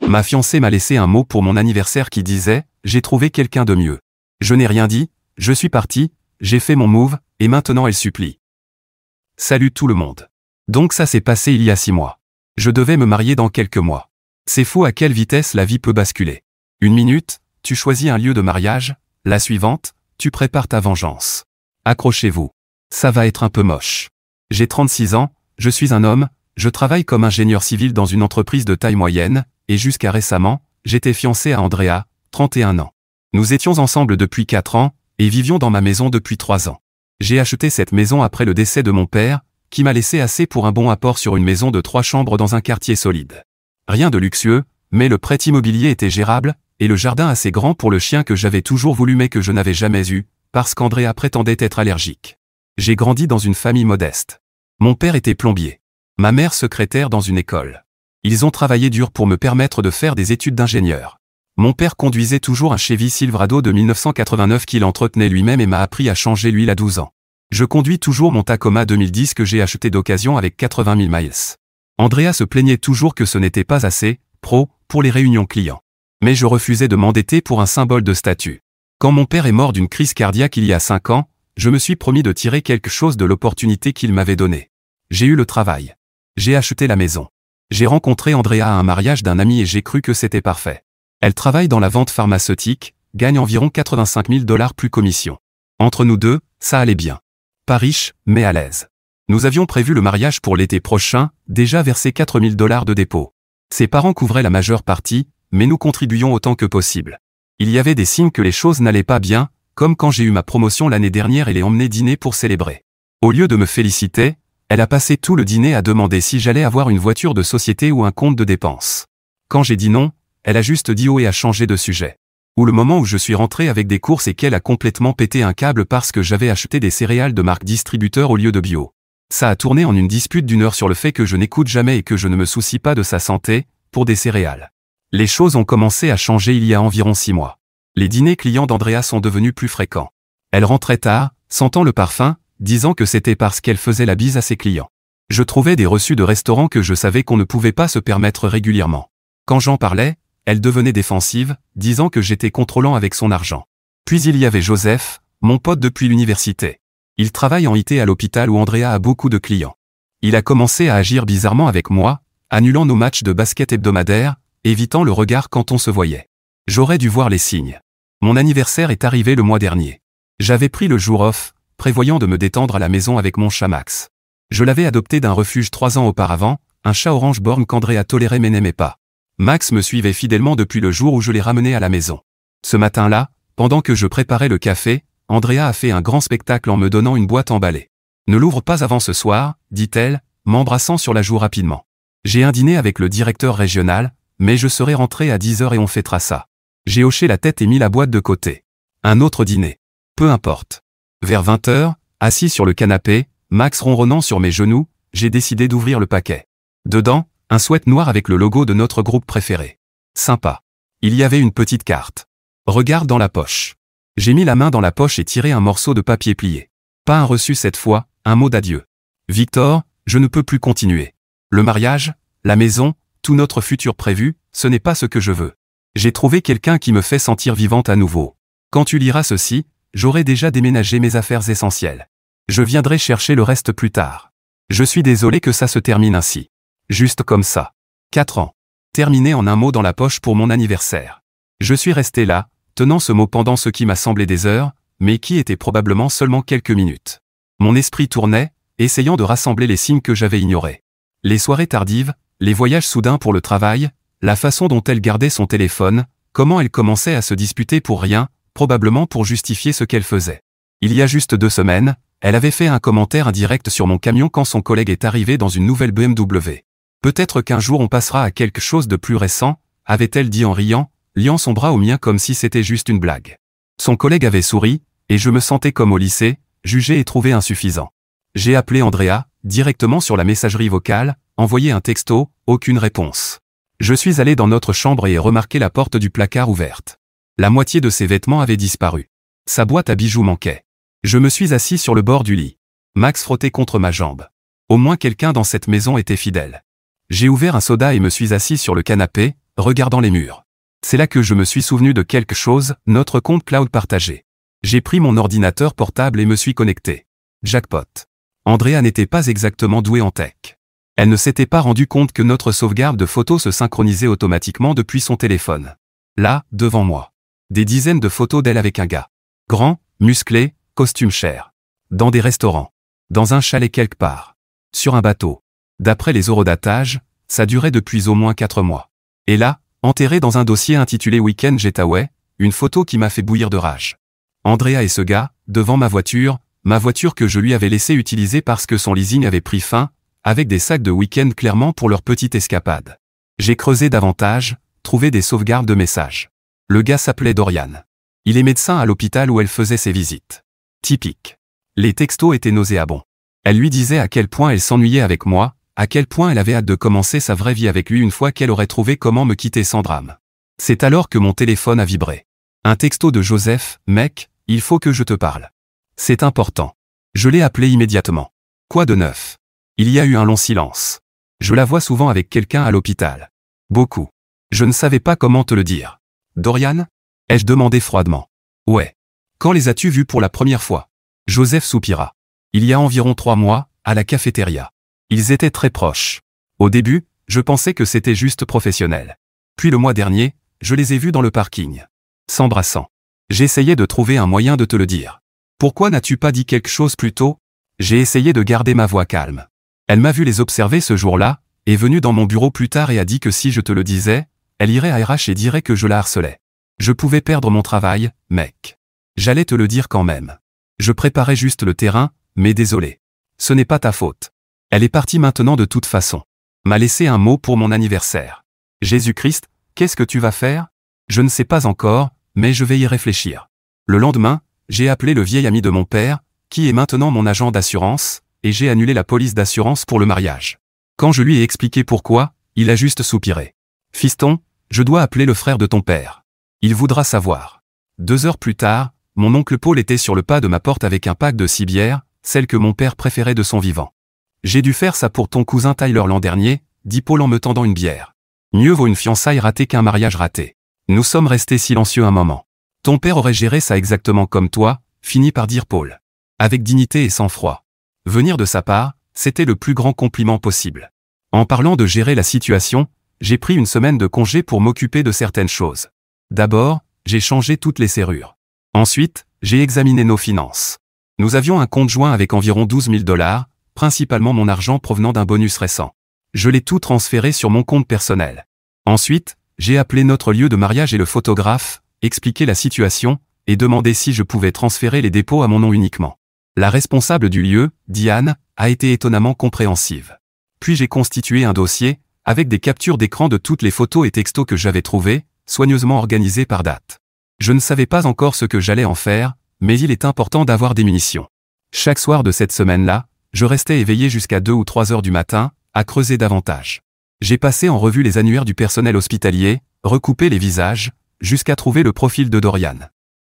Ma fiancée m'a laissé un mot pour mon anniversaire qui disait « J'ai trouvé quelqu'un de mieux ». Je n'ai rien dit, je suis parti, j'ai fait mon move, et maintenant elle supplie. Salut tout le monde. Donc ça s'est passé il y a 6 mois. Je devais me marier dans quelques mois. C'est fou à quelle vitesse la vie peut basculer. Une minute, tu choisis un lieu de mariage, la suivante, tu prépares ta vengeance. Accrochez-vous. Ça va être un peu moche. J'ai 36 ans, je suis un homme, je travaille comme ingénieur civil dans une entreprise de taille moyenne, et jusqu'à récemment, j'étais fiancé à Andrea, 31 ans. Nous étions ensemble depuis 4 ans, et vivions dans ma maison depuis 3 ans. J'ai acheté cette maison après le décès de mon père, qui m'a laissé assez pour un bon apport sur une maison de 3 chambres dans un quartier solide. Rien de luxueux, mais le prêt immobilier était gérable, et le jardin assez grand pour le chien que j'avais toujours voulu mais que je n'avais jamais eu, parce qu'Andrea prétendait être allergique. J'ai grandi dans une famille modeste. Mon père était plombier. Ma mère secrétaire dans une école. Ils ont travaillé dur pour me permettre de faire des études d'ingénieur. Mon père conduisait toujours un Chevy Silverado de 1989 qu'il entretenait lui-même et m'a appris à changer l'huile à 12 ans. Je conduis toujours mon Tacoma 2010 que j'ai acheté d'occasion avec 80 000 miles. Andrea se plaignait toujours que ce n'était pas assez pro pour les réunions clients. Mais je refusais de m'endetter pour un symbole de statut. Quand mon père est mort d'une crise cardiaque il y a 5 ans, je me suis promis de tirer quelque chose de l'opportunité qu'il m'avait donnée. J'ai eu le travail. J'ai acheté la maison. J'ai rencontré Andrea à un mariage d'un ami et j'ai cru que c'était parfait. Elle travaille dans la vente pharmaceutique, gagne environ 85 000 $ plus commission. Entre nous deux, ça allait bien. Pas riche, mais à l'aise. Nous avions prévu le mariage pour l'été prochain, déjà versé 4 000 $ de dépôt. Ses parents couvraient la majeure partie, mais nous contribuions autant que possible. Il y avait des signes que les choses n'allaient pas bien, comme quand j'ai eu ma promotion l'année dernière et l'ai emmenée dîner pour célébrer. Au lieu de me féliciter, elle a passé tout le dîner à demander si j'allais avoir une voiture de société ou un compte de dépenses. Quand j'ai dit non, elle a juste dit oh et a changé de sujet. Ou le moment où je suis rentré avec des courses et qu'elle a complètement pété un câble parce que j'avais acheté des céréales de marque distributeur au lieu de bio. Ça a tourné en une dispute d'1 heure sur le fait que je n'écoute jamais et que je ne me soucie pas de sa santé, pour des céréales. Les choses ont commencé à changer il y a environ 6 mois. Les dîners clients d'Andrea sont devenus plus fréquents. Elle rentrait tard, sentant le parfum, disant que c'était parce qu'elle faisait la bise à ses clients. Je trouvais des reçus de restaurants que je savais qu'on ne pouvait pas se permettre régulièrement. Quand j'en parlais, elle devenait défensive, disant que j'étais contrôlant avec son argent. Puis il y avait Joseph, mon pote depuis l'université. Il travaille en IT à l'hôpital où Andrea a beaucoup de clients. Il a commencé à agir bizarrement avec moi, annulant nos matchs de basket hebdomadaires, évitant le regard quand on se voyait. J'aurais dû voir les signes. Mon anniversaire est arrivé le mois dernier. J'avais pris le jour off, prévoyant de me détendre à la maison avec mon chat Max. Je l'avais adopté d'un refuge 3 ans auparavant, un chat orange borgne qu'Andrea tolérait mais n'aimait pas. Max me suivait fidèlement depuis le jour où je l'ai ramené à la maison. Ce matin-là, pendant que je préparais le café, Andrea a fait un grand spectacle en me donnant une boîte emballée. « Ne l'ouvre pas avant ce soir », dit-elle, m'embrassant sur la joue rapidement. J'ai un dîner avec le directeur régional, mais je serai rentré à 10 h et on fêtera ça. J'ai hoché la tête et mis la boîte de côté. Un autre dîner. Peu importe. Vers 20 h, assis sur le canapé, Max ronronnant sur mes genoux, j'ai décidé d'ouvrir le paquet. Dedans, un sweat noir avec le logo de notre groupe préféré. Sympa. Il y avait une petite carte. Regarde dans la poche. J'ai mis la main dans la poche et tiré un morceau de papier plié. Pas un reçu cette fois, un mot d'adieu. Victor, je ne peux plus continuer. Le mariage, la maison, tout notre futur prévu, ce n'est pas ce que je veux. J'ai trouvé quelqu'un qui me fait sentir vivante à nouveau. Quand tu liras ceci, j'aurai déjà déménagé mes affaires essentielles. Je viendrai chercher le reste plus tard. Je suis désolé que ça se termine ainsi. Juste comme ça. 4 ans. Terminé en un mot dans la poche pour mon anniversaire. Je suis resté là, tenant ce mot pendant ce qui m'a semblé des heures, mais qui était probablement seulement quelques minutes. Mon esprit tournait, essayant de rassembler les signes que j'avais ignorés. Les soirées tardives, les voyages soudains pour le travail, la façon dont elle gardait son téléphone, comment elle commençait à se disputer pour rien, probablement pour justifier ce qu'elle faisait. Il y a juste 2 semaines, elle avait fait un commentaire indirect sur mon camion quand son collègue est arrivé dans une nouvelle BMW. Peut-être qu'un jour on passera à quelque chose de plus récent, avait-elle dit en riant, liant son bras au mien comme si c'était juste une blague. Son collègue avait souri, et je me sentais comme au lycée, jugé et trouvé insuffisant. J'ai appelé Andrea, directement sur la messagerie vocale, envoyé un texto, aucune réponse. Je suis allé dans notre chambre et ai remarqué la porte du placard ouverte. La moitié de ses vêtements avait disparu. Sa boîte à bijoux manquait. Je me suis assis sur le bord du lit. Max frottait contre ma jambe. Au moins quelqu'un dans cette maison était fidèle. J'ai ouvert un soda et me suis assis sur le canapé, regardant les murs. C'est là que je me suis souvenu de quelque chose, notre compte cloud partagé. J'ai pris mon ordinateur portable et me suis connecté. Jackpot. Andrea n'était pas exactement douée en tech. Elle ne s'était pas rendue compte que notre sauvegarde de photos se synchronisait automatiquement depuis son téléphone. Là, devant moi. Des dizaines de photos d'elle avec un gars. Grand, musclé, costume cher. Dans des restaurants. Dans un chalet quelque part. Sur un bateau. D'après les horodatage, ça durait depuis au moins 4 mois. Et là, enterré dans un dossier intitulé Weekend Getaway, une photo qui m'a fait bouillir de rage. Andrea et ce gars, devant ma voiture que je lui avais laissé utiliser parce que son leasing avait pris fin, avec des sacs de week-end clairement pour leur petite escapade. J'ai creusé davantage, trouvé des sauvegardes de messages. Le gars s'appelait Dorian. Il est médecin à l'hôpital où elle faisait ses visites. Typique. Les textos étaient nauséabonds. Elle lui disait à quel point elle s'ennuyait avec moi, à quel point elle avait hâte de commencer sa vraie vie avec lui une fois qu'elle aurait trouvé comment me quitter sans drame. C'est alors que mon téléphone a vibré. Un texto de Joseph, mec, il faut que je te parle. C'est important. Je l'ai appelé immédiatement. Quoi de neuf? Il y a eu un long silence. Je la vois souvent avec quelqu'un à l'hôpital. Beaucoup. Je ne savais pas comment te le dire. Dorian? Ai-je demandé froidement. Ouais. Quand les as-tu vus pour la première fois? Joseph soupira. Il y a environ 3 mois, à la cafétéria. Ils étaient très proches. Au début, je pensais que c'était juste professionnel. Puis le mois dernier, je les ai vus dans le parking. S'embrassant. J'essayais de trouver un moyen de te le dire. Pourquoi n'as-tu pas dit quelque chose plus tôt? J'ai essayé de garder ma voix calme. Elle m'a vu les observer ce jour-là, est venue dans mon bureau plus tard et a dit que si je te le disais, elle irait à RH et dirait que je la harcelais. Je pouvais perdre mon travail, mec. J'allais te le dire quand même. Je préparais juste le terrain, mais désolé. Ce n'est pas ta faute. Elle est partie maintenant de toute façon. M'a laissé un mot pour mon anniversaire. Jésus-Christ, qu'est-ce que tu vas faire? Je ne sais pas encore, mais je vais y réfléchir. Le lendemain, j'ai appelé le vieil ami de mon père, qui est maintenant mon agent d'assurance, et j'ai annulé la police d'assurance pour le mariage. Quand je lui ai expliqué pourquoi, il a juste soupiré. Fiston, je dois appeler le frère de ton père. Il voudra savoir. 2 heures plus tard, mon oncle Paul était sur le pas de ma porte avec un pack de 6 bières, celles que mon père préférait de son vivant. J'ai dû faire ça pour ton cousin Tyler l'an dernier, dit Paul en me tendant une bière. Mieux vaut une fiançaille ratée qu'un mariage raté. Nous sommes restés silencieux un moment. Ton père aurait géré ça exactement comme toi, finit par dire Paul. Avec dignité et sang-froid. Venir de sa part, c'était le plus grand compliment possible. En parlant de gérer la situation, j'ai pris une semaine de congé pour m'occuper de certaines choses. D'abord, j'ai changé toutes les serrures. Ensuite, j'ai examiné nos finances. Nous avions un compte joint avec environ 12 000 $, principalement mon argent provenant d'un bonus récent. Je l'ai tout transféré sur mon compte personnel. Ensuite, j'ai appelé notre lieu de mariage et le photographe, expliqué la situation, et demandé si je pouvais transférer les dépôts à mon nom uniquement. La responsable du lieu, Diane, a été étonnamment compréhensive. Puis j'ai constitué un dossier, avec des captures d'écran de toutes les photos et textos que j'avais trouvés, soigneusement organisés par date. Je ne savais pas encore ce que j'allais en faire, mais il est important d'avoir des munitions. Chaque soir de cette semaine-là, je restais éveillé jusqu'à 2 ou 3 heures du matin, à creuser davantage. J'ai passé en revue les annuaires du personnel hospitalier, recoupé les visages, jusqu'à trouver le profil de Dorian.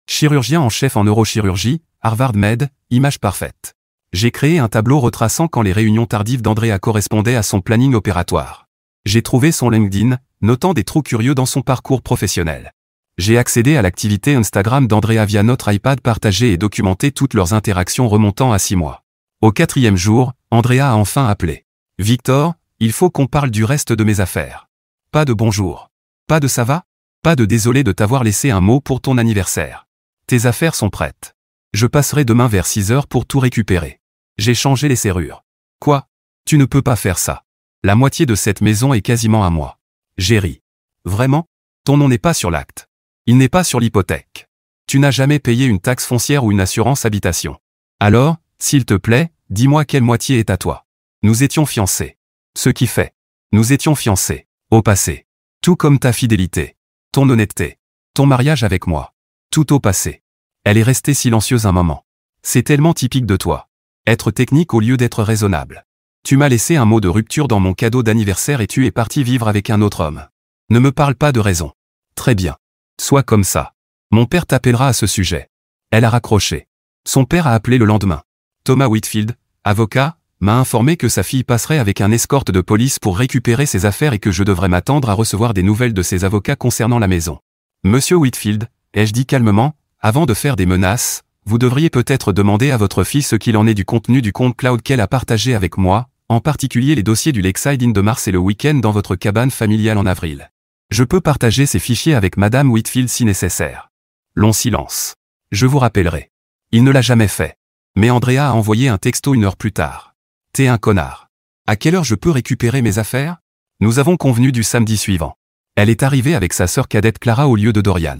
Chirurgien en chef en neurochirurgie, Harvard Med, image parfaite. J'ai créé un tableau retraçant quand les réunions tardives d'Andrea correspondaient à son planning opératoire. J'ai trouvé son LinkedIn, notant des trous curieux dans son parcours professionnel. J'ai accédé à l'activité Instagram d'Andrea via notre iPad partagé et documenté toutes leurs interactions remontant à 6 mois. Au 4e jour, Andrea a enfin appelé. Victor, il faut qu'on parle du reste de mes affaires. Pas de bonjour. Pas de ça va? Pas de désolé de t'avoir laissé un mot pour ton anniversaire. Tes affaires sont prêtes. Je passerai demain vers 6 heures pour tout récupérer. J'ai changé les serrures. Quoi? Tu ne peux pas faire ça. La moitié de cette maison est quasiment à moi. J'ai ri. Vraiment? Ton nom n'est pas sur l'acte. Il n'est pas sur l'hypothèque. Tu n'as jamais payé une taxe foncière ou une assurance habitation. Alors, s'il te plaît, dis-moi quelle moitié est à toi. Nous étions fiancés. Ce qui fait. Nous étions fiancés. Au passé. Tout comme ta fidélité. Ton honnêteté. Ton mariage avec moi. Tout au passé. Elle est restée silencieuse un moment. C'est tellement typique de toi. Être technique au lieu d'être raisonnable. Tu m'as laissé un mot de rupture dans mon cadeau d'anniversaire et tu es parti vivre avec un autre homme. Ne me parle pas de raison. Très bien. Sois comme ça. Mon père t'appellera à ce sujet. Elle a raccroché. Son père a appelé le lendemain. Thomas Whitfield, avocat, m'a informé que sa fille passerait avec un escorte de police pour récupérer ses affaires et que je devrais m'attendre à recevoir des nouvelles de ses avocats concernant la maison. Monsieur Whitfield, ai-je dit calmement, avant de faire des menaces, vous devriez peut-être demander à votre fille ce qu'il en est du contenu du compte cloud qu'elle a partagé avec moi, en particulier les dossiers du Lakeside Inn de mars et le week-end dans votre cabane familiale en avril. Je peux partager ces fichiers avec Madame Whitfield si nécessaire. Long silence. Je vous rappellerai. Il ne l'a jamais fait. Mais Andrea a envoyé un texto 1 heure plus tard. T'es un connard. À quelle heure je peux récupérer mes affaires? Nous avons convenu du samedi suivant. Elle est arrivée avec sa sœur cadette Clara au lieu de Dorian.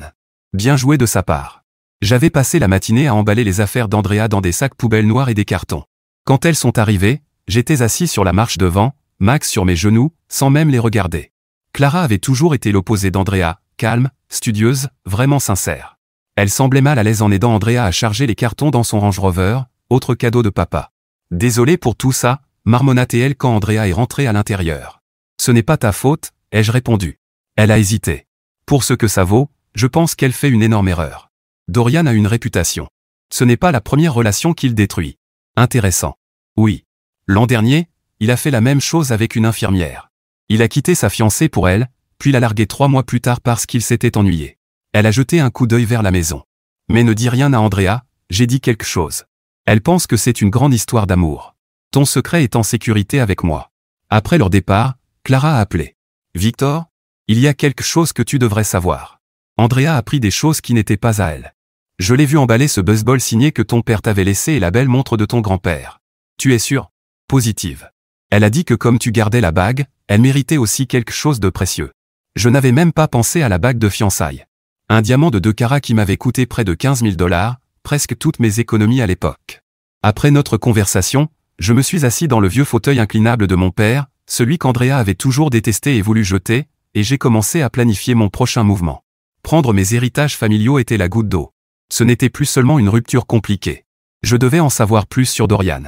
Bien joué de sa part. J'avais passé la matinée à emballer les affaires d'Andrea dans des sacs poubelles noirs et des cartons. Quand elles sont arrivées, j'étais assis sur la marche devant, Max sur mes genoux, sans même les regarder. Clara avait toujours été l'opposé d'Andrea, calme, studieuse, vraiment sincère. Elle semblait mal à l'aise en aidant Andrea à charger les cartons dans son Range Rover, autre cadeau de papa. Désolé pour tout ça, marmonna-t-elle quand Andrea est rentrée à l'intérieur. Ce n'est pas ta faute, ai-je répondu. Elle a hésité. Pour ce que ça vaut, je pense qu'elle fait une énorme erreur. Dorian a une réputation. Ce n'est pas la première relation qu'il détruit. Intéressant. Oui. L'an dernier, il a fait la même chose avec une infirmière. Il a quitté sa fiancée pour elle, puis l'a larguée 3 mois plus tard parce qu'il s'était ennuyé. Elle a jeté un coup d'œil vers la maison. Mais ne dis rien à Andrea, j'ai dit quelque chose. Elle pense que c'est une grande histoire d'amour. Ton secret est en sécurité avec moi. Après leur départ, Clara a appelé. Victor, il y a quelque chose que tu devrais savoir. Andrea a appris des choses qui n'étaient pas à elle. Je l'ai vu emballer ce baseball signé que ton père t'avait laissé et la belle montre de ton grand-père. Tu es sûre? Positive. Elle a dit que comme tu gardais la bague, elle méritait aussi quelque chose de précieux. Je n'avais même pas pensé à la bague de fiançailles. Un diamant de 2 carats qui m'avait coûté près de 15 000 $, presque toutes mes économies à l'époque. Après notre conversation, je me suis assis dans le vieux fauteuil inclinable de mon père, celui qu'Andrea avait toujours détesté et voulu jeter, et j'ai commencé à planifier mon prochain mouvement. Prendre mes héritages familiaux était la goutte d'eau. Ce n'était plus seulement une rupture compliquée. Je devais en savoir plus sur Dorian.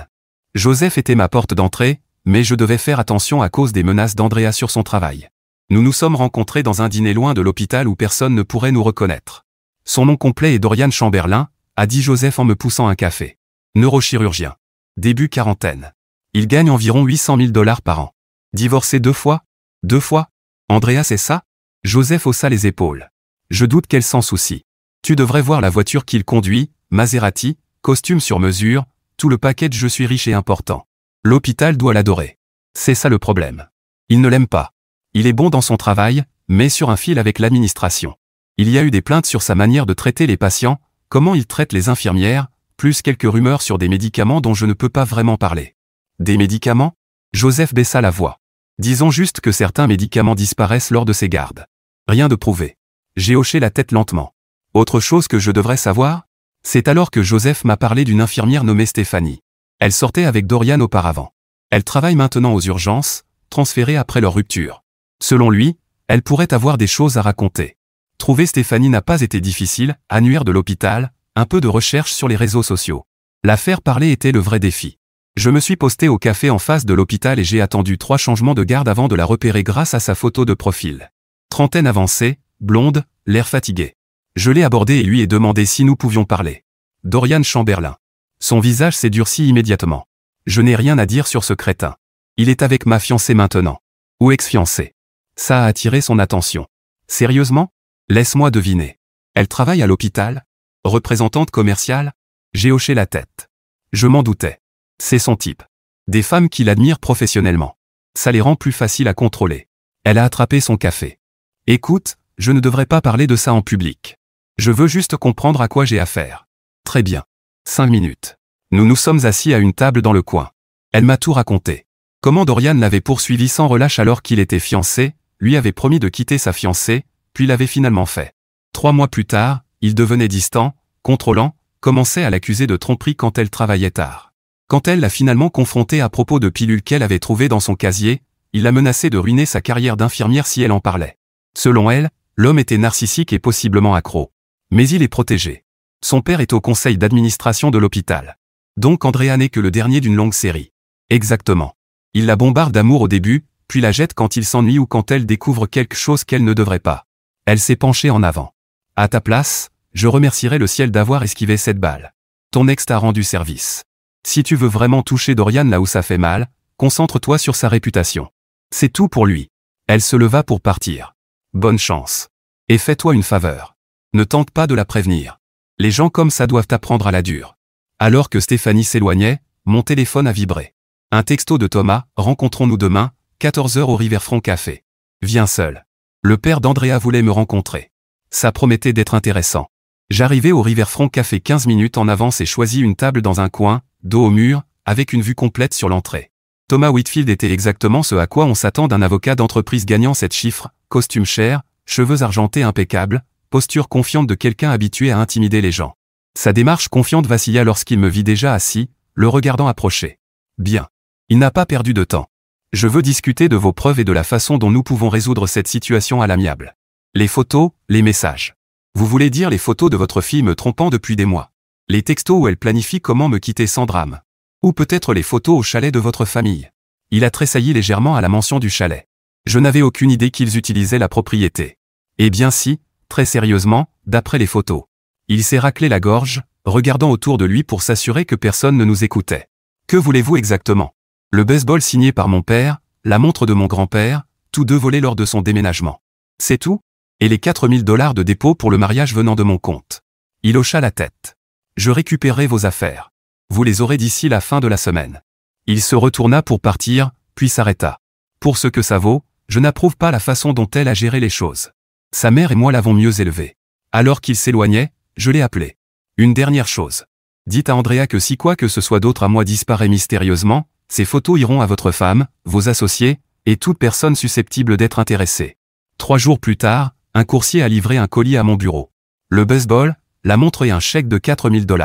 Joseph était ma porte d'entrée, mais je devais faire attention à cause des menaces d'Andrea sur son travail. Nous nous sommes rencontrés dans un dîner loin de l'hôpital où personne ne pourrait nous reconnaître. Son nom complet est Dorian Chamberlain, a dit Joseph en me poussant un café. Neurochirurgien. Début quarantaine. Il gagne environ 800 000 $ par an. Divorcé 2 fois? 2 fois? Andrea, c'est ça? Joseph haussa les épaules. Je doute qu'elle s'en soucie. Tu devrais voir la voiture qu'il conduit, Maserati, costume sur mesure, tout le package. Je suis riche et important. L'hôpital doit l'adorer. C'est ça le problème. Il ne l'aime pas. Il est bon dans son travail, mais sur un fil avec l'administration. Il y a eu des plaintes sur sa manière de traiter les patients, comment il traite les infirmières, plus quelques rumeurs sur des médicaments dont je ne peux pas vraiment parler. Des médicaments? Joseph baissa la voix. Disons juste que certains médicaments disparaissent lors de ses gardes. Rien de prouvé. J'ai hoché la tête lentement. Autre chose que je devrais savoir? C'est alors que Joseph m'a parlé d'une infirmière nommée Stéphanie. Elle sortait avec Dorian auparavant. Elle travaille maintenant aux urgences, transférée après leur rupture. Selon lui, elle pourrait avoir des choses à raconter. Trouver Stéphanie n'a pas été difficile, annuaire de l'hôpital, un peu de recherche sur les réseaux sociaux. La faire parler était le vrai défi. Je me suis posté au café en face de l'hôpital et j'ai attendu 3 changements de garde avant de la repérer grâce à sa photo de profil. Trentaine avancée, blonde, l'air fatigué. Je l'ai abordé et lui ai demandé si nous pouvions parler. Dorian Chamberlain. Son visage s'est durci immédiatement. Je n'ai rien à dire sur ce crétin. Il est avec ma fiancée maintenant. Ou ex-fiancée. Ça a attiré son attention. Sérieusement? Laisse-moi deviner. Elle travaille à l'hôpital? Représentante commerciale? J'ai hoché la tête. Je m'en doutais. C'est son type. Des femmes qui l'admirent professionnellement. Ça les rend plus faciles à contrôler. Elle a attrapé son café. Écoute, je ne devrais pas parler de ça en public. Je veux juste comprendre à quoi j'ai affaire. Très bien. 5 minutes. Nous nous sommes assis à une table dans le coin. Elle m'a tout raconté. Comment Dorian l'avait poursuivi sans relâche alors qu'il était fiancé, lui avait promis de quitter sa fiancée, puis l'avait finalement fait. 3 mois plus tard, il devenait distant, contrôlant, commençait à l'accuser de tromperie quand elle travaillait tard. Quand elle l'a finalement confronté à propos de pilules qu'elle avait trouvées dans son casier, il l'a menacé de ruiner sa carrière d'infirmière si elle en parlait. Selon elle, l'homme était narcissique et possiblement accro. Mais il est protégé. Son père est au conseil d'administration de l'hôpital. Donc Andrea n'est que le dernier d'une longue série. Exactement. Il la bombarde d'amour au début, puis la jette quand il s'ennuie ou quand elle découvre quelque chose qu'elle ne devrait pas. Elle s'est penchée en avant. À ta place, je remercierais le ciel d'avoir esquivé cette balle. Ton ex t'a rendu service. Si tu veux vraiment toucher Dorian là où ça fait mal, concentre-toi sur sa réputation. C'est tout pour lui. Elle se leva pour partir. Bonne chance. Et fais-toi une faveur. Ne tente pas de la prévenir. Les gens comme ça doivent apprendre à la dure. Alors que Stéphanie s'éloignait, mon téléphone a vibré. Un texto de Thomas, rencontrons-nous demain, 14 h au Riverfront Café. Viens seul. Le père d'Andrea voulait me rencontrer. Ça promettait d'être intéressant. J'arrivais au Riverfront Café 15 minutes en avance et choisis une table dans un coin, dos au mur, avec une vue complète sur l'entrée. Thomas Whitfield était exactement ce à quoi on s'attend d'un avocat d'entreprise gagnant 7 chiffres, costume cher, cheveux argentés impeccables, posture confiante de quelqu'un habitué à intimider les gens. Sa démarche confiante vacilla lorsqu'il me vit déjà assis, le regardant approcher. Bien. Il n'a pas perdu de temps. Je veux discuter de vos preuves et de la façon dont nous pouvons résoudre cette situation à l'amiable. Les photos, les messages. Vous voulez dire les photos de votre fille me trompant depuis des mois. Les textos où elle planifie comment me quitter sans drame. Ou peut-être les photos au chalet de votre famille. Il a tressailli légèrement à la mention du chalet. Je n'avais aucune idée qu'ils utilisaient la propriété. Eh bien si, très sérieusement, d'après les photos. Il s'est raclé la gorge, regardant autour de lui pour s'assurer que personne ne nous écoutait. Que voulez-vous exactement? Le baseball signé par mon père, la montre de mon grand-père, tous deux volés lors de son déménagement. C'est tout? Et les 4 000 $ de dépôt pour le mariage venant de mon compte. Il hocha la tête. Je récupérerai vos affaires. Vous les aurez d'ici la fin de la semaine. Il se retourna pour partir, puis s'arrêta. Pour ce que ça vaut, je n'approuve pas la façon dont elle a géré les choses. Sa mère et moi l'avons mieux élevée. Alors qu'il s'éloignait, je l'ai appelé. Une dernière chose. Dites à Andrea que si quoi que ce soit d'autre à moi disparaît mystérieusement, ces photos iront à votre femme, vos associés, et toute personne susceptible d'être intéressée. 3 jours plus tard, un coursier a livré un colis à mon bureau. Le baseball, la montre et un chèque de 4 000 $.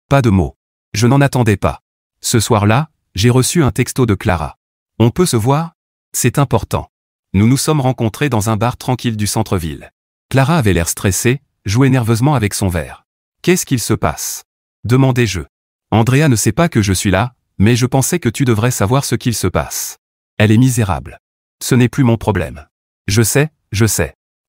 Pas de mots. Je n'en attendais pas. Ce soir-là, j'ai reçu un texto de Clara. On peut se voir? C'est important. Nous nous sommes rencontrés dans un bar tranquille du centre-ville. Clara avait l'air stressée, jouait nerveusement avec son verre. Qu'est-ce qu'il se passe? Demandai-je. Andrea ne sait pas que je suis là, mais je pensais que tu devrais savoir ce qu'il se passe. Elle est misérable. Ce n'est plus mon problème. Je sais.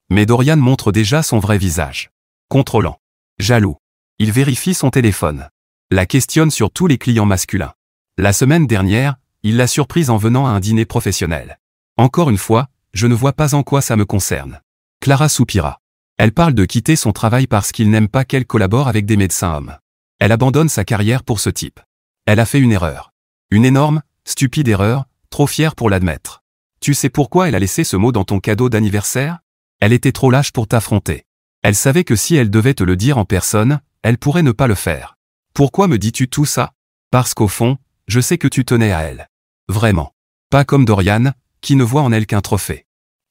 Mais Dorian montre déjà son vrai visage. Contrôlant. Jaloux. Il vérifie son téléphone. La questionne sur tous les clients masculins. La semaine dernière, il l'a surprise en venant à un dîner professionnel. Encore une fois, je ne vois pas en quoi ça me concerne. Clara soupira. Elle parle de quitter son travail parce qu'il n'aime pas qu'elle collabore avec des médecins hommes. Elle abandonne sa carrière pour ce type. Elle a fait une erreur. Une énorme, stupide erreur, trop fière pour l'admettre. Tu sais pourquoi elle a laissé ce mot dans ton cadeau d'anniversaire? Elle était trop lâche pour t'affronter. Elle savait que si elle devait te le dire en personne, elle pourrait ne pas le faire. Pourquoi me dis-tu tout ça? Parce qu'au fond, je sais que tu tenais à elle. Vraiment. Pas comme Dorian, qui ne voit en elle qu'un trophée.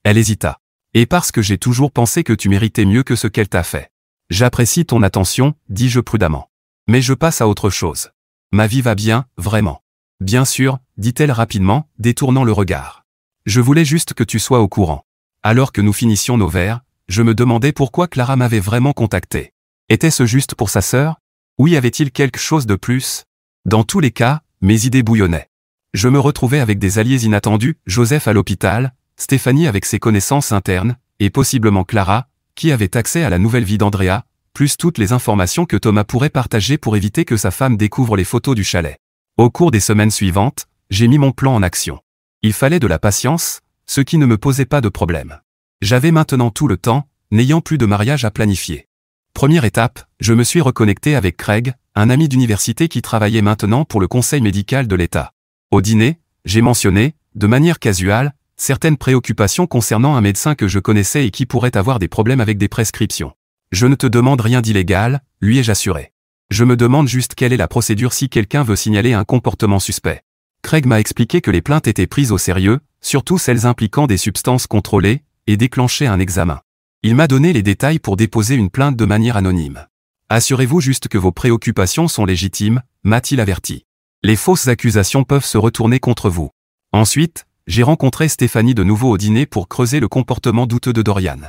Elle hésita. Et parce que j'ai toujours pensé que tu méritais mieux que ce qu'elle t'a fait. J'apprécie ton attention, dis-je prudemment. Mais je passe à autre chose. Ma vie va bien, vraiment. Bien sûr, dit-elle rapidement, détournant le regard. Je voulais juste que tu sois au courant. Alors que nous finissions nos verres, je me demandais pourquoi Clara m'avait vraiment contacté. Était-ce juste pour sa sœur? Ou y avait-il quelque chose de plus? Dans tous les cas, mes idées bouillonnaient. Je me retrouvais avec des alliés inattendus, Joseph à l'hôpital, Stéphanie avec ses connaissances internes, et possiblement Clara, qui avait accès à la nouvelle vie d'Andrea, plus toutes les informations que Thomas pourrait partager pour éviter que sa femme découvre les photos du chalet. Au cours des semaines suivantes, j'ai mis mon plan en action. Il fallait de la patience, ce qui ne me posait pas de problème. J'avais maintenant tout le temps, n'ayant plus de mariage à planifier. Première étape, je me suis reconnecté avec Craig, un ami d'université qui travaillait maintenant pour le conseil médical de l'État. Au dîner, j'ai mentionné, de manière casuale, certaines préoccupations concernant un médecin que je connaissais et qui pourrait avoir des problèmes avec des prescriptions. Je ne te demande rien d'illégal, lui ai-je assuré. Je me demande juste quelle est la procédure si quelqu'un veut signaler un comportement suspect. Craig m'a expliqué que les plaintes étaient prises au sérieux, surtout celles impliquant des substances contrôlées, et déclenchaient un examen. Il m'a donné les détails pour déposer une plainte de manière anonyme. Assurez-vous juste que vos préoccupations sont légitimes, m'a-t-il averti. Les fausses accusations peuvent se retourner contre vous. Ensuite, j'ai rencontré Stéphanie de nouveau au dîner pour creuser le comportement douteux de Dorian.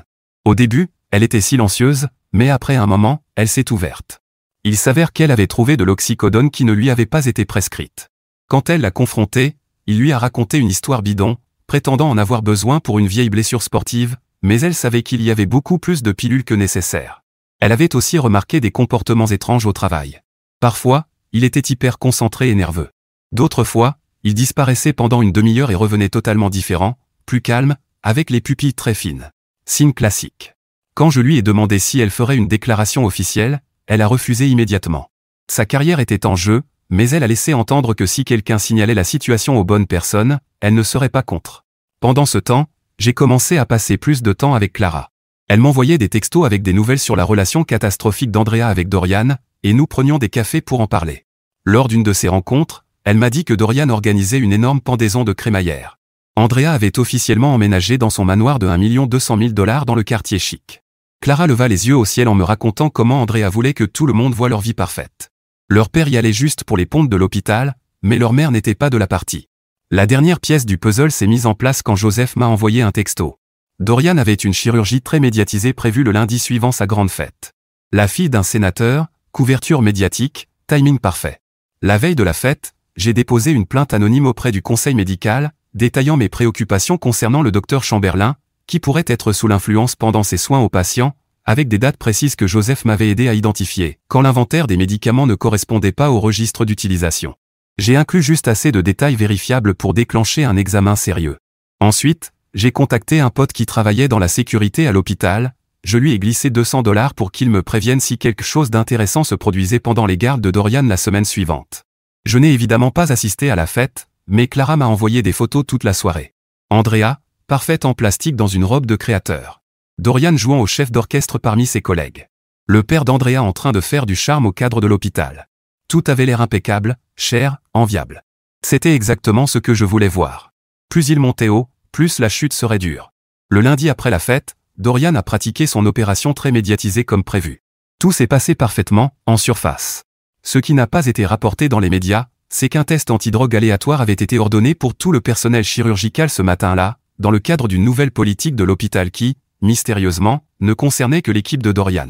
Au début, elle était silencieuse, mais après un moment, elle s'est ouverte. Il s'avère qu'elle avait trouvé de l'oxycodone qui ne lui avait pas été prescrite. Quand elle l'a confronté, il lui a raconté une histoire bidon, prétendant en avoir besoin pour une vieille blessure sportive, mais elle savait qu'il y avait beaucoup plus de pilules que nécessaire. Elle avait aussi remarqué des comportements étranges au travail. Parfois, il était hyper concentré et nerveux. D'autres fois, il disparaissait pendant une demi-heure et revenait totalement différent, plus calme, avec les pupilles très fines. Signe classique. Quand je lui ai demandé si elle ferait une déclaration officielle, elle a refusé immédiatement. Sa carrière était en jeu, mais elle a laissé entendre que si quelqu'un signalait la situation aux bonnes personnes, elle ne serait pas contre. Pendant ce temps, j'ai commencé à passer plus de temps avec Clara. Elle m'envoyait des textos avec des nouvelles sur la relation catastrophique d'Andrea avec Dorian, et nous prenions des cafés pour en parler. Lors d'une de ces rencontres, elle m'a dit que Dorian organisait une énorme pendaison de crémaillère. Andrea avait officiellement emménagé dans son manoir de 1 200 000 $ dans le quartier chic. Clara leva les yeux au ciel en me racontant comment Andrea voulait que tout le monde voie leur vie parfaite. Leur père y allait juste pour les pompes de l'hôpital, mais leur mère n'était pas de la partie. La dernière pièce du puzzle s'est mise en place quand Joseph m'a envoyé un texto. Dorian avait une chirurgie très médiatisée prévue le lundi suivant sa grande fête. La fille d'un sénateur, couverture médiatique, timing parfait. La veille de la fête, j'ai déposé une plainte anonyme auprès du conseil médical, détaillant mes préoccupations concernant le docteur Chamberlain, qui pourrait être sous l'influence pendant ses soins aux patients, avec des dates précises que Joseph m'avait aidé à identifier, quand l'inventaire des médicaments ne correspondait pas au registre d'utilisation. J'ai inclus juste assez de détails vérifiables pour déclencher un examen sérieux. Ensuite, j'ai contacté un pote qui travaillait dans la sécurité à l'hôpital, je lui ai glissé 200 $ pour qu'il me prévienne si quelque chose d'intéressant se produisait pendant les gardes de Dorian la semaine suivante. Je n'ai évidemment pas assisté à la fête, mais Clara m'a envoyé des photos toute la soirée. Andrea, parfaite en plastique dans une robe de créateur. Dorian jouant au chef d'orchestre parmi ses collègues. Le père d'Andrea en train de faire du charme au cadre de l'hôpital. Tout avait l'air impeccable, cher, enviable. C'était exactement ce que je voulais voir. Plus il montait haut, plus la chute serait dure. Le lundi après la fête, Dorian a pratiqué son opération très médiatisée comme prévu. Tout s'est passé parfaitement, en surface. Ce qui n'a pas été rapporté dans les médias, c'est qu'un test antidrogue aléatoire avait été ordonné pour tout le personnel chirurgical ce matin-là, dans le cadre d'une nouvelle politique de l'hôpital qui, mystérieusement, ne concernait que l'équipe de Dorian.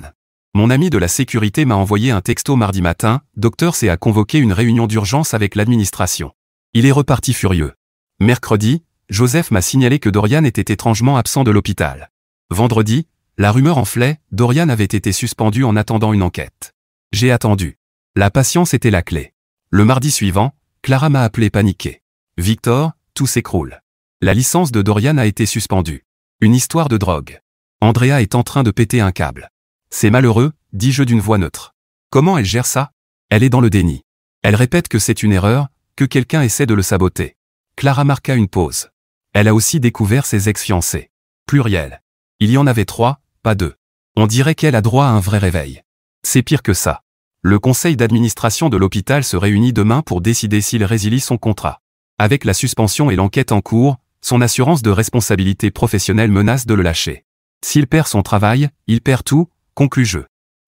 Mon ami de la sécurité m'a envoyé un texto mardi matin, Dr. C a convoqué une réunion d'urgence avec l'administration. Il est reparti furieux. Mercredi, Joseph m'a signalé que Dorian était étrangement absent de l'hôpital. Vendredi, la rumeur enflait, Dorian avait été suspendu en attendant une enquête. J'ai attendu. La patience était la clé. Le mardi suivant, Clara m'a appelé paniquée. Victor, tout s'écroule. La licence de Dorian a été suspendue. Une histoire de drogue. Andrea est en train de péter un câble. C'est malheureux, dis-je d'une voix neutre. Comment elle gère ça? Elle est dans le déni. Elle répète que c'est une erreur, que quelqu'un essaie de le saboter. Clara marqua une pause. Elle a aussi découvert ses ex-fiancés. Pluriel. Il y en avait 3, pas 2. On dirait qu'elle a droit à un vrai réveil. C'est pire que ça. Le conseil d'administration de l'hôpital se réunit demain pour décider s'il résilie son contrat. Avec la suspension et l'enquête en cours, son assurance de responsabilité professionnelle menace de le lâcher. S'il perd son travail, il perd tout, conclus-je.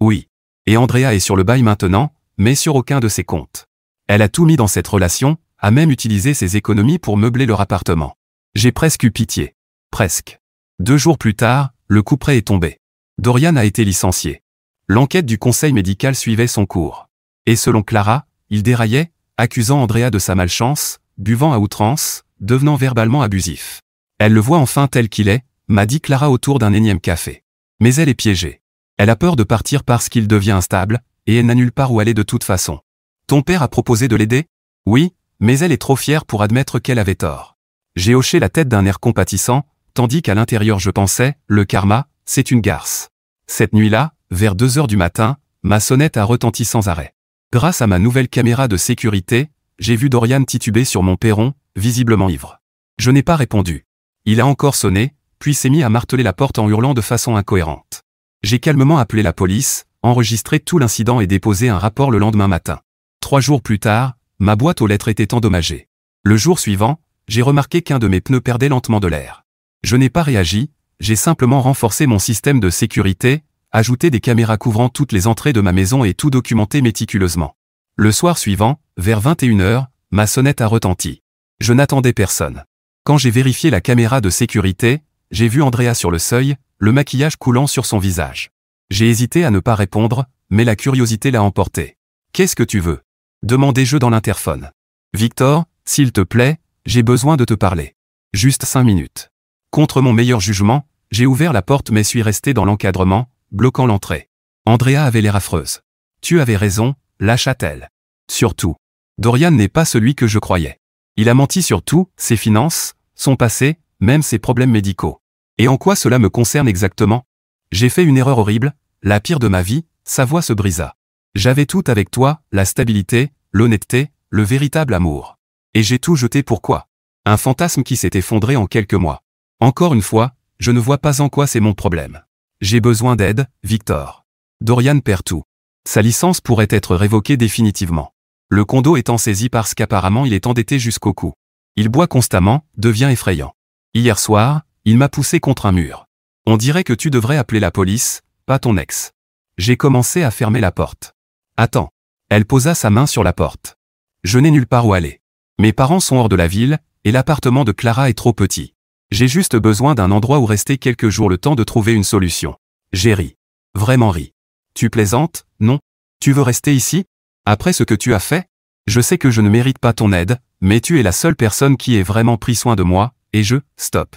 Oui. Et Andrea est sur le bail maintenant, mais sur aucun de ses comptes. Elle a tout mis dans cette relation, a même utilisé ses économies pour meubler leur appartement. J'ai presque eu pitié. Presque. 2 jours plus tard, le couperet est tombé. Dorian a été licencié. L'enquête du conseil médical suivait son cours. Et selon Clara, il déraillait, accusant Andrea de sa malchance, buvant à outrance, devenant verbalement abusif. Elle le voit enfin tel qu'il est, m'a dit Clara autour d'un énième café. Mais elle est piégée. Elle a peur de partir parce qu'il devient instable, et elle n'a nulle part où aller de toute façon. Ton père a proposé de l'aider? Oui, mais elle est trop fière pour admettre qu'elle avait tort. J'ai hoché la tête d'un air compatissant, tandis qu'à l'intérieur je pensais, le karma, c'est une garce. Cette nuit-là, vers 2 heures du matin, ma sonnette a retenti sans arrêt. Grâce à ma nouvelle caméra de sécurité, j'ai vu Dorian tituber sur mon perron, visiblement ivre. Je n'ai pas répondu. Il a encore sonné, puis s'est mis à marteler la porte en hurlant de façon incohérente. J'ai calmement appelé la police, enregistré tout l'incident et déposé un rapport le lendemain matin. 3 jours plus tard, ma boîte aux lettres était endommagée. Le jour suivant, j'ai remarqué qu'un de mes pneus perdait lentement de l'air. Je n'ai pas réagi, j'ai simplement renforcé mon système de sécurité, ajouté des caméras couvrant toutes les entrées de ma maison et tout documenté méticuleusement. Le soir suivant, vers 21 h, ma sonnette a retenti. Je n'attendais personne. Quand j'ai vérifié la caméra de sécurité, j'ai vu Andrea sur le seuil, le maquillage coulant sur son visage. J'ai hésité à ne pas répondre, mais la curiosité l'a emporté. « Qu'est-ce que tu veux ?» demandai-je dans l'interphone. « Victor, s'il te plaît, j'ai besoin de te parler. Juste 5 minutes. » Contre mon meilleur jugement, j'ai ouvert la porte mais suis resté dans l'encadrement, bloquant l'entrée. Andrea avait l'air affreuse. « Tu avais raison, lâcha-t-elle. Surtout, Dorian n'est pas celui que je croyais. Il a menti sur tout, ses finances, son passé, même ses problèmes médicaux. Et en quoi cela me concerne exactement? J'ai fait une erreur horrible, la pire de ma vie, sa voix se brisa. J'avais tout avec toi, la stabilité, l'honnêteté, le véritable amour. Et j'ai tout jeté pourquoi? Un fantasme qui s'est effondré en quelques mois. Encore une fois, je ne vois pas en quoi c'est mon problème. J'ai besoin d'aide, Victor. Dorian perd tout. Sa licence pourrait être révoquée définitivement. Le condo étant saisi parce qu'apparemment il est endetté jusqu'au cou. Il boit constamment, devient effrayant. Hier soir, il m'a poussé contre un mur. On dirait que tu devrais appeler la police, pas ton ex. J'ai commencé à fermer la porte. Attends. Elle posa sa main sur la porte. Je n'ai nulle part où aller. Mes parents sont hors de la ville, et l'appartement de Clara est trop petit. J'ai juste besoin d'un endroit où rester quelques jours le temps de trouver une solution. J'ai ri. Vraiment ri. Tu plaisantes, non? Tu veux rester ici? Après ce que tu as fait? Je sais que je ne mérite pas ton aide, mais tu es la seule personne qui ait vraiment pris soin de moi, et stop.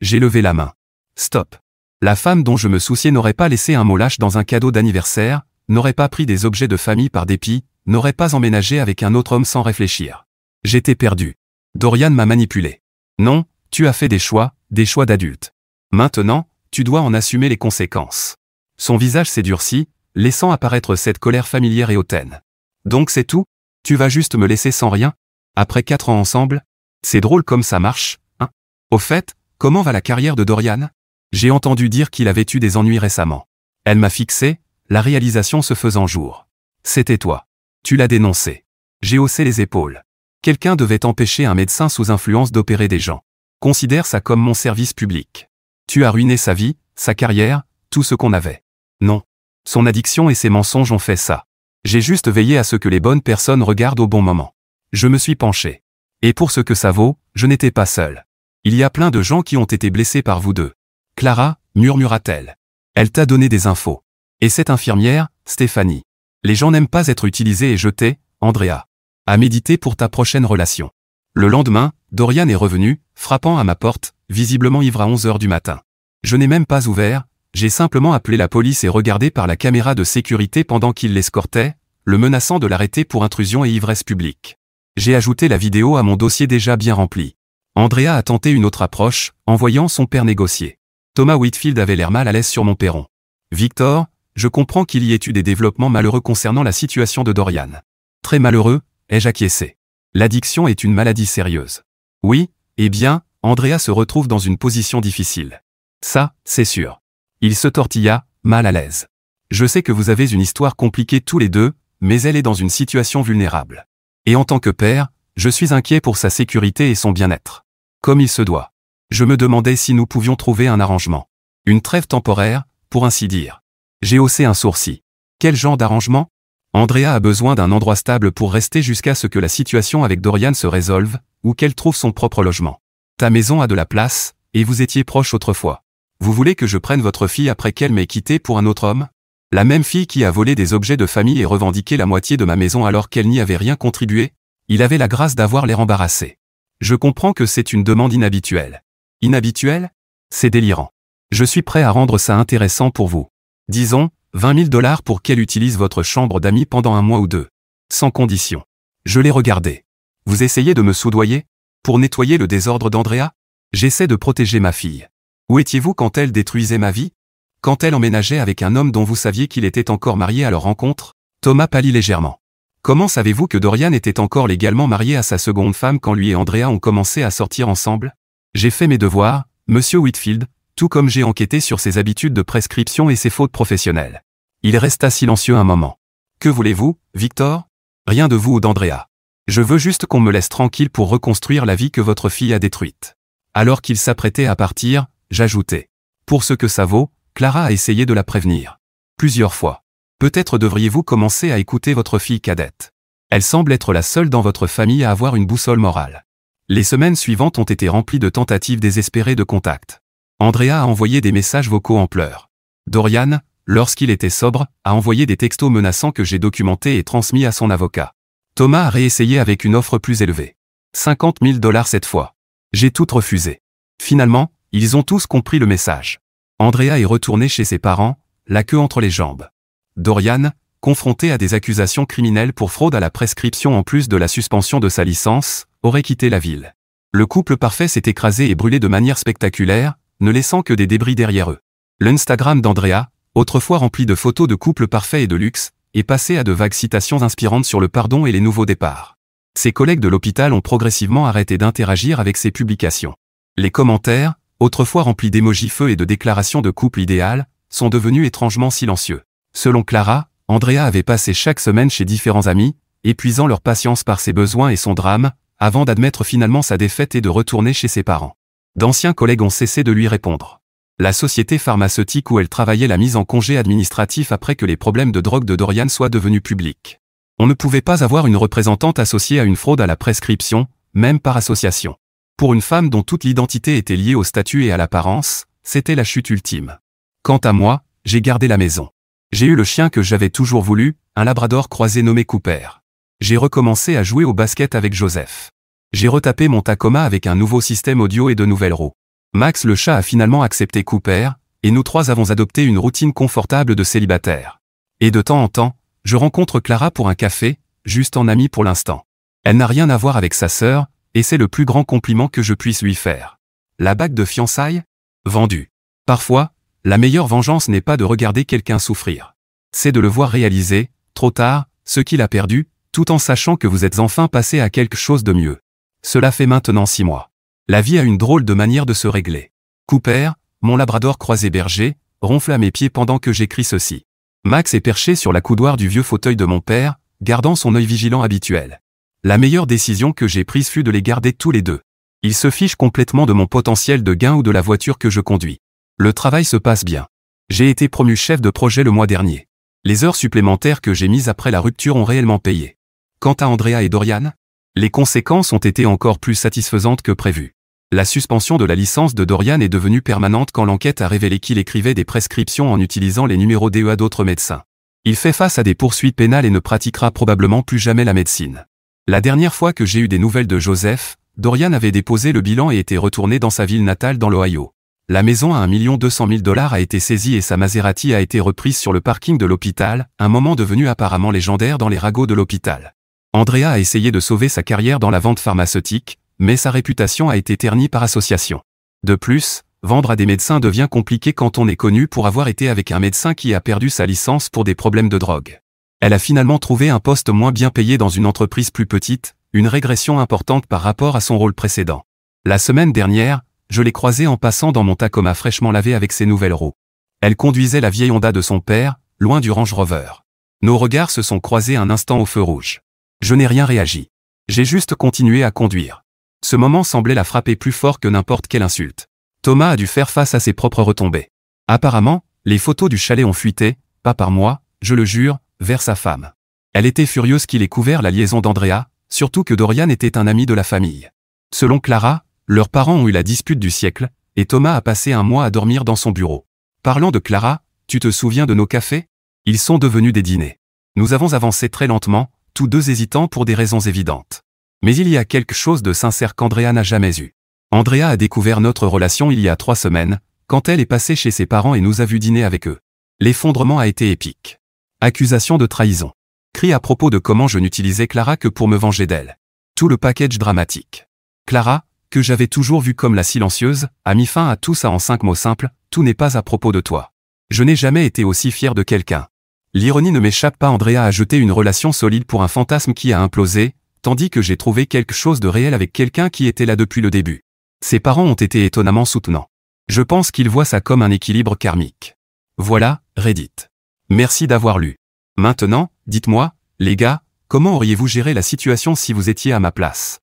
J'ai levé la main. Stop. La femme dont je me souciais n'aurait pas laissé un mot lâche dans un cadeau d'anniversaire, n'aurait pas pris des objets de famille par dépit, n'aurait pas emménagé avec un autre homme sans réfléchir. J'étais perdu. Dorian m'a manipulé. Non, tu as fait des choix d'adulte. Maintenant, tu dois en assumer les conséquences. Son visage s'est durci, laissant apparaître cette colère familière et hautaine. Donc c'est tout? Tu vas juste me laisser sans rien? Après 4 ans ensemble? C'est drôle comme ça marche, hein? Au fait, comment va la carrière de Dorian? J'ai entendu dire qu'il avait eu des ennuis récemment. Elle m'a fixé, la réalisation se faisant jour. C'était toi. Tu l'as dénoncé. J'ai haussé les épaules. Quelqu'un devait empêcher un médecin sous influence d'opérer des gens. Considère ça comme mon service public. Tu as ruiné sa vie, sa carrière, tout ce qu'on avait. Non. Son addiction et ses mensonges ont fait ça. J'ai juste veillé à ce que les bonnes personnes regardent au bon moment. Je me suis penché. Et pour ce que ça vaut, je n'étais pas seul. Il y a plein de gens qui ont été blessés par vous deux. Clara, murmura-t-elle. Elle t'a donné des infos. Et cette infirmière, Stéphanie. Les gens n'aiment pas être utilisés et jetés, Andrea. À méditer pour ta prochaine relation. Le lendemain, Dorian est revenu, frappant à ma porte, visiblement ivre à 11h du matin. Je n'ai même pas ouvert, j'ai simplement appelé la police et regardé par la caméra de sécurité pendant qu'il l'escortait, le menaçant de l'arrêter pour intrusion et ivresse publique. J'ai ajouté la vidéo à mon dossier déjà bien rempli. Andrea a tenté une autre approche, en voyant son père négocier. Thomas Whitfield avait l'air mal à l'aise sur mon perron. Victor, je comprends qu'il y ait eu des développements malheureux concernant la situation de Dorian. Très malheureux, ai-je acquiescé. L'addiction est une maladie sérieuse. Oui, eh bien, Andrea se retrouve dans une position difficile. Ça, c'est sûr. Il se tortilla, mal à l'aise. Je sais que vous avez une histoire compliquée tous les deux, mais elle est dans une situation vulnérable. Et en tant que père, je suis inquiet pour sa sécurité et son bien-être. Comme il se doit. Je me demandais si nous pouvions trouver un arrangement. Une trêve temporaire, pour ainsi dire. J'ai haussé un sourcil. Quel genre d'arrangement? Andrea a besoin d'un endroit stable pour rester jusqu'à ce que la situation avec Dorian se résolve, ou qu'elle trouve son propre logement. Ta maison a de la place, et vous étiez proches autrefois. Vous voulez que je prenne votre fille après qu'elle m'ait quitté pour un autre homme? La même fille qui a volé des objets de famille et revendiqué la moitié de ma maison alors qu'elle n'y avait rien contribué? Il avait la grâce d'avoir l'air embarrassé. Je comprends que c'est une demande inhabituelle. Inhabituelle? C'est délirant. Je suis prêt à rendre ça intéressant pour vous. Disons, 20 000 $ pour qu'elle utilise votre chambre d'amis pendant 1 mois ou 2. Sans condition. Je l'ai regardé. Vous essayez de me soudoyer? Pour nettoyer le désordre d'Andrea? J'essaie de protéger ma fille. Où étiez-vous quand elle détruisait ma vie? Quand elle emménageait avec un homme dont vous saviez qu'il était encore marié à leur rencontre? Thomas pâlit légèrement. Comment savez-vous que Dorian était encore légalement marié à sa seconde femme quand lui et Andrea ont commencé à sortir ensemble? J'ai fait mes devoirs, monsieur Whitfield, tout comme j'ai enquêté sur ses habitudes de prescription et ses fautes professionnelles. Il resta silencieux un moment. Que voulez-vous, Victor? Rien de vous ou d'Andrea. Je veux juste qu'on me laisse tranquille pour reconstruire la vie que votre fille a détruite. Alors qu'il s'apprêtait à partir, j'ajoutai. Pour ce que ça vaut, Clara a essayé de la prévenir. Plusieurs fois. Peut-être devriez-vous commencer à écouter votre fille cadette. Elle semble être la seule dans votre famille à avoir une boussole morale. Les semaines suivantes ont été remplies de tentatives désespérées de contact. Andrea a envoyé des messages vocaux en pleurs. Dorian, lorsqu'il était sobre, a envoyé des textos menaçants que j'ai documentés et transmis à son avocat. Thomas a réessayé avec une offre plus élevée. 50 000 $ cette fois. J'ai tout refusé. Finalement, ils ont tous compris le message. Andrea est retournée chez ses parents, la queue entre les jambes. Dorian, confronté à des accusations criminelles pour fraude à la prescription en plus de la suspension de sa licence, aurait quitté la ville. Le couple parfait s'est écrasé et brûlé de manière spectaculaire, ne laissant que des débris derrière eux. L'Instagram d'Andrea, autrefois rempli de photos de couples parfaits et de luxe, est passé à de vagues citations inspirantes sur le pardon et les nouveaux départs. Ses collègues de l'hôpital ont progressivement arrêté d'interagir avec ses publications. Les commentaires, autrefois remplis d'émojis feu et de déclarations de couple idéal, sont devenus étrangement silencieux. Selon Clara, Andrea avait passé chaque semaine chez différents amis, épuisant leur patience par ses besoins et son drame, avant d'admettre finalement sa défaite et de retourner chez ses parents. D'anciens collègues ont cessé de lui répondre. La société pharmaceutique où elle travaillait l'a mise en congé administratif après que les problèmes de drogue de Dorian soient devenus publics. On ne pouvait pas avoir une représentante associée à une fraude à la prescription, même par association. Pour une femme dont toute l'identité était liée au statut et à l'apparence, c'était la chute ultime. Quant à moi, j'ai gardé la maison. J'ai eu le chien que j'avais toujours voulu, un labrador croisé nommé Cooper. J'ai recommencé à jouer au basket avec Joseph. J'ai retapé mon Tacoma avec un nouveau système audio et de nouvelles roues. Max le chat a finalement accepté Cooper, et nous trois avons adopté une routine confortable de célibataire. Et de temps en temps, je rencontre Clara pour un café, juste en amie pour l'instant. Elle n'a rien à voir avec sa sœur, et c'est le plus grand compliment que je puisse lui faire. La bague de fiançailles ? Vendue. Parfois, la meilleure vengeance n'est pas de regarder quelqu'un souffrir. C'est de le voir réaliser, trop tard, ce qu'il a perdu, tout en sachant que vous êtes enfin passé à quelque chose de mieux. Cela fait maintenant 6 mois. La vie a une drôle de manière de se régler. Cooper, mon labrador croisé berger, ronfle à mes pieds pendant que j'écris ceci. Max est perché sur la coudoir du vieux fauteuil de mon père, gardant son œil vigilant habituel. La meilleure décision que j'ai prise fut de les garder tous les deux. Ils se fichent complètement de mon potentiel de gain ou de la voiture que je conduis. Le travail se passe bien. J'ai été promu chef de projet le mois dernier. Les heures supplémentaires que j'ai mises après la rupture ont réellement payé. Quant à Andrea et Dorian, les conséquences ont été encore plus satisfaisantes que prévu. La suspension de la licence de Dorian est devenue permanente quand l'enquête a révélé qu'il écrivait des prescriptions en utilisant les numéros DEA d'autres médecins. Il fait face à des poursuites pénales et ne pratiquera probablement plus jamais la médecine. La dernière fois que j'ai eu des nouvelles de Joseph, Dorian avait déposé le bilan et était retourné dans sa ville natale dans l'Ohio. La maison à $1 200 000 a été saisie et sa Maserati a été reprise sur le parking de l'hôpital, un moment devenu apparemment légendaire dans les ragots de l'hôpital. Andrea a essayé de sauver sa carrière dans la vente pharmaceutique, mais sa réputation a été ternie par association. De plus, vendre à des médecins devient compliqué quand on est connu pour avoir été avec un médecin qui a perdu sa licence pour des problèmes de drogue. Elle a finalement trouvé un poste moins bien payé dans une entreprise plus petite, une régression importante par rapport à son rôle précédent. La semaine dernière, je l'ai croisée en passant dans mon Tacoma fraîchement lavé avec ses nouvelles roues. Elle conduisait la vieille Honda de son père, loin du Range Rover. Nos regards se sont croisés un instant au feu rouge. Je n'ai rien réagi. J'ai juste continué à conduire. Ce moment semblait la frapper plus fort que n'importe quelle insulte. Thomas a dû faire face à ses propres retombées. Apparemment, les photos du chalet ont fuité, pas par moi, je le jure, vers sa femme. Elle était furieuse qu'il ait couvert la liaison d'Andrea, surtout que Dorian était un ami de la famille. Selon Clara, leurs parents ont eu la dispute du siècle, et Thomas a passé un mois à dormir dans son bureau. Parlant de Clara, tu te souviens de nos cafés ? Ils sont devenus des dîners. Nous avons avancé très lentement, tous deux hésitants pour des raisons évidentes. Mais il y a quelque chose de sincère qu'Andrea n'a jamais eu. Andrea a découvert notre relation il y a 3 semaines, quand elle est passée chez ses parents et nous a vu dîner avec eux. L'effondrement a été épique. Accusation de trahison. Cris à propos de comment je n'utilisais Clara que pour me venger d'elle. Tout le package dramatique. Clara, que j'avais toujours vue comme la silencieuse, a mis fin à tout ça en 5 mots simples, tout n'est pas à propos de toi. Je n'ai jamais été aussi fier de quelqu'un. L'ironie ne m'échappe pas, Andrea a jeté une relation solide pour un fantasme qui a implosé, tandis que j'ai trouvé quelque chose de réel avec quelqu'un qui était là depuis le début. Ses parents ont été étonnamment soutenants. Je pense qu'ils voient ça comme un équilibre karmique. Voilà, Reddit. Merci d'avoir lu. Maintenant, dites-moi, les gars, comment auriez-vous géré la situation si vous étiez à ma place ?